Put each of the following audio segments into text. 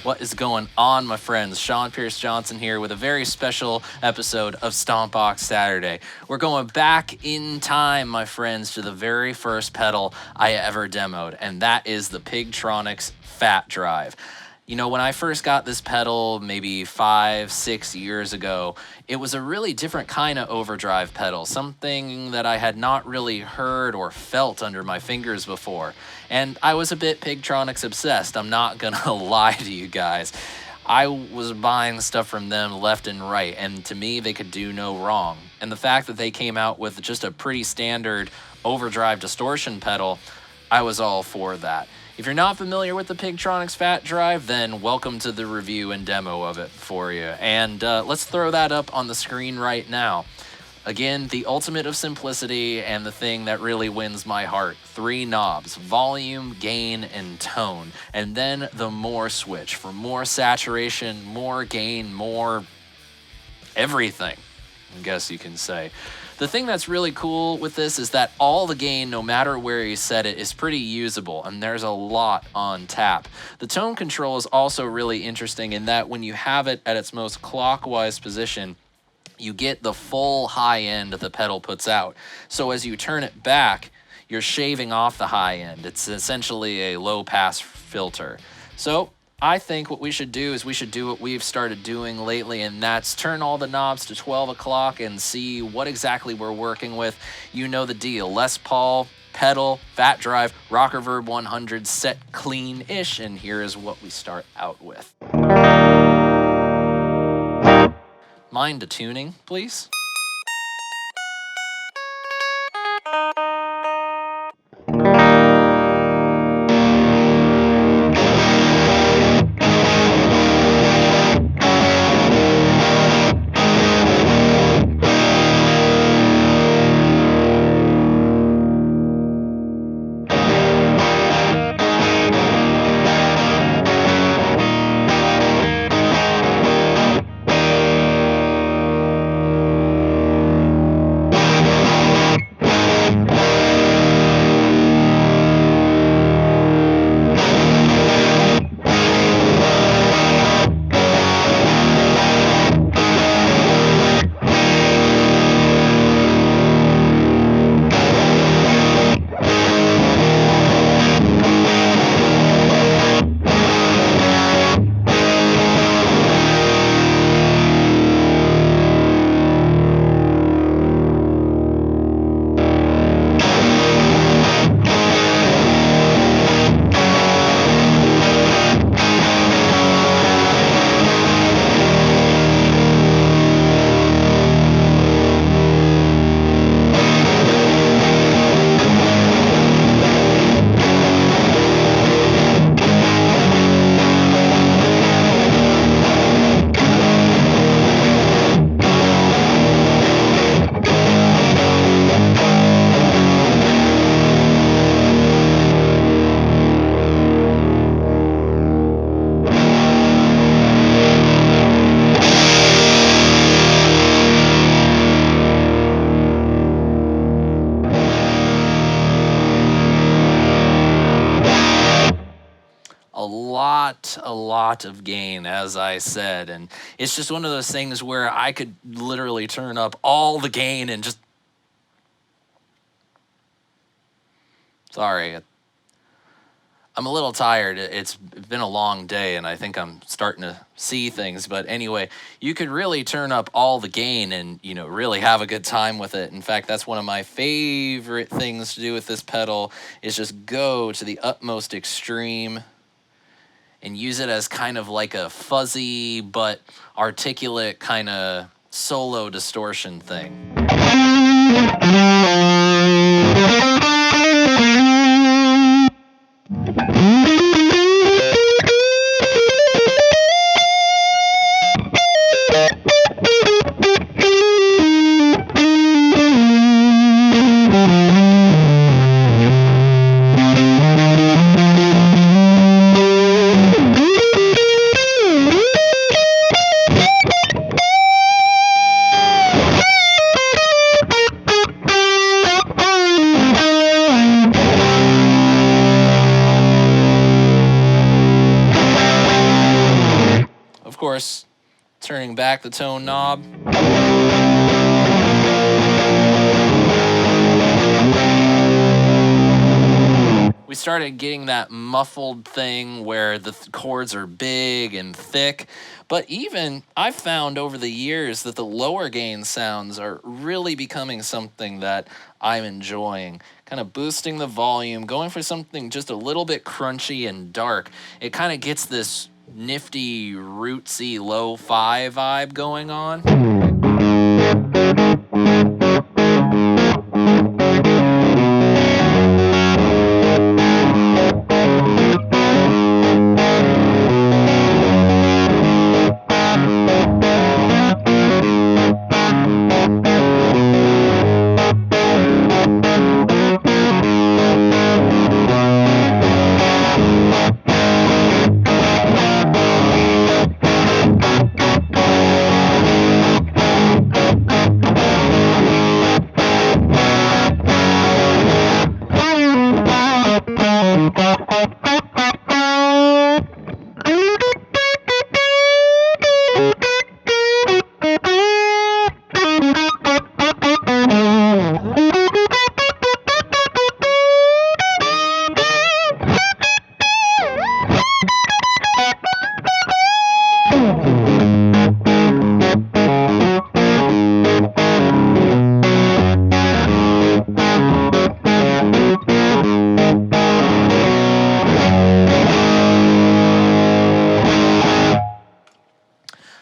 What is going on, my friends? Sean Pierce Johnson here with a very special episode of Stompbox Saturday. We're going back in time, my friends, to the very first pedal I ever demoed, and that is the Pigtronix FAT Drive. You know, when I first got this pedal maybe 5-6 years ago, it was a really different kind of overdrive pedal, something that I had not really heard or felt under my fingers before. And I was a bit Pigtronix obsessed, I'm not gonna lie to you guys. I was buying stuff from them left and right, and to me, they could do no wrong. And the fact that they came out with just a pretty standard overdrive distortion pedal, I was all for that. If you're not familiar with the Pigtronix FAT Drive, then welcome to the review and demo of it for you. And let's throw that up on the screen right now. Again, the ultimate of simplicity and the thing that really wins my heart. 3 knobs: volume, gain, and tone. And then the more switch for more saturation, more gain, more everything, I guess you can say. The thing that's really cool with this is that all the gain, no matter where you set it, is pretty usable, and there's a lot on tap. The tone control is also really interesting in that when you have it at its most clockwise position, you get the full high end the pedal puts out. So as you turn it back, you're shaving off the high end. It's essentially a low pass filter. So I think what we should do is we should do what we've started doing lately, and that's turn all the knobs to 12 o'clock and see what exactly we're working with. You know the deal. Les Paul, pedal, FAT Drive, Rocker Verb 100 set clean-ish, and here is what we start out with. Mind a tuning, please? A lot of gain, as I said, and it's just one of those things where I could literally turn up all the gain and just... Sorry, I'm a little tired. It's been a long day, and I think I'm starting to see things, but anyway, you could really turn up all the gain and, you know, really have a good time with it. In fact, that's one of my favorite things to do with this pedal, is just go to the utmost extreme and use it as kind of like a fuzzy but articulate kind of solo distortion thing. course, turning back the tone knob. We started getting that muffled thing where the chords are big and thick. But even I've found over the years that the lower gain sounds are really becoming something that I'm enjoying. Kind of boosting the volume, going for something just a little bit crunchy and dark. It kind of gets this nifty, rootsy, lo-fi vibe going on.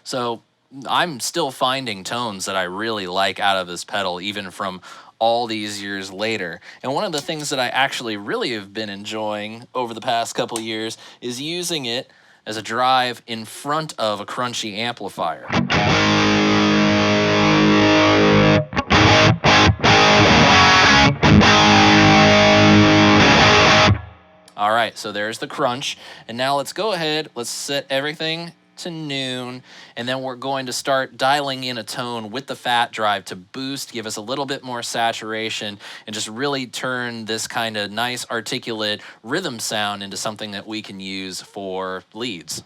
So I'm still finding tones that I really like out of this pedal, even from all these years later. And one of the things that I actually really have been enjoying over the past couple years is using it as a drive in front of a crunchy amplifier. All right, so there's the crunch. And now let's go ahead, let's set everything to noon, and then we're going to start dialing in a tone with the FAT Drive to boost, give us a little bit more saturation, and just really turn this kind of nice articulate rhythm sound into something that we can use for leads.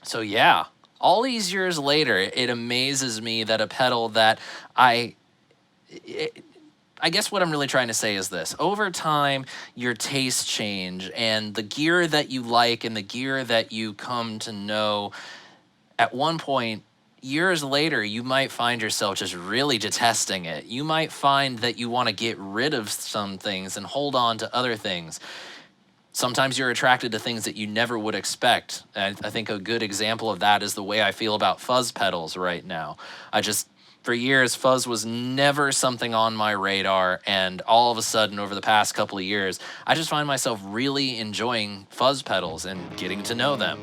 So yeah, all these years later, it amazes me that a pedal that I guess what I'm really trying to say is this. Over time, your tastes change, and the gear that you like and the gear that you come to know, at one point, years later, you might find yourself just really detesting it. You might find that you want to get rid of some things and hold on to other things. Sometimes you're attracted to things that you never would expect. And I think a good example of that is the way I feel about fuzz pedals right now. For years, fuzz was never something on my radar, and all of a sudden, over the past couple of years, I just find myself really enjoying fuzz pedals and getting to know them.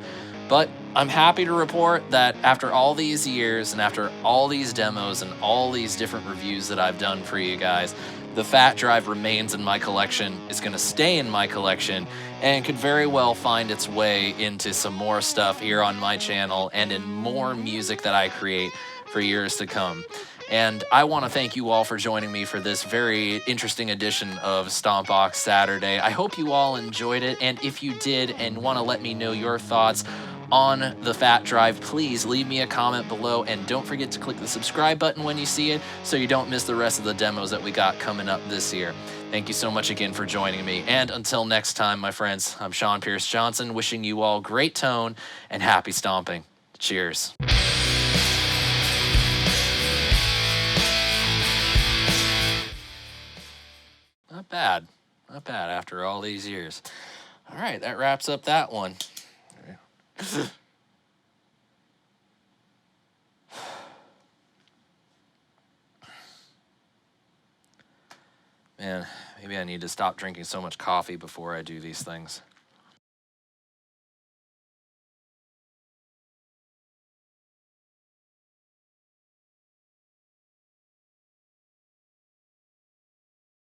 But I'm happy to report that after all these years and after all these demos and all these different reviews that I've done for you guys, the FAT Drive remains in my collection, is going to stay in my collection, and could very well find its way into some more stuff here on my channel and in more music that I create for years to come. And I want to thank you all for joining me for this very interesting edition of Stompbox Saturday. I hope you all enjoyed it. And if you did and want to let me know your thoughts on the Fat Drive, please leave me a comment below. And don't forget to click the subscribe button when you see it so you don't miss the rest of the demos that we got coming up this year. Thank you so much again for joining me. And until next time, my friends, I'm Sean Pierce Johnson, wishing you all great tone and happy stomping. Cheers. Not bad. Not bad after all these years. All right, that wraps up that one. Man, maybe I need to stop drinking so much coffee before I do these things.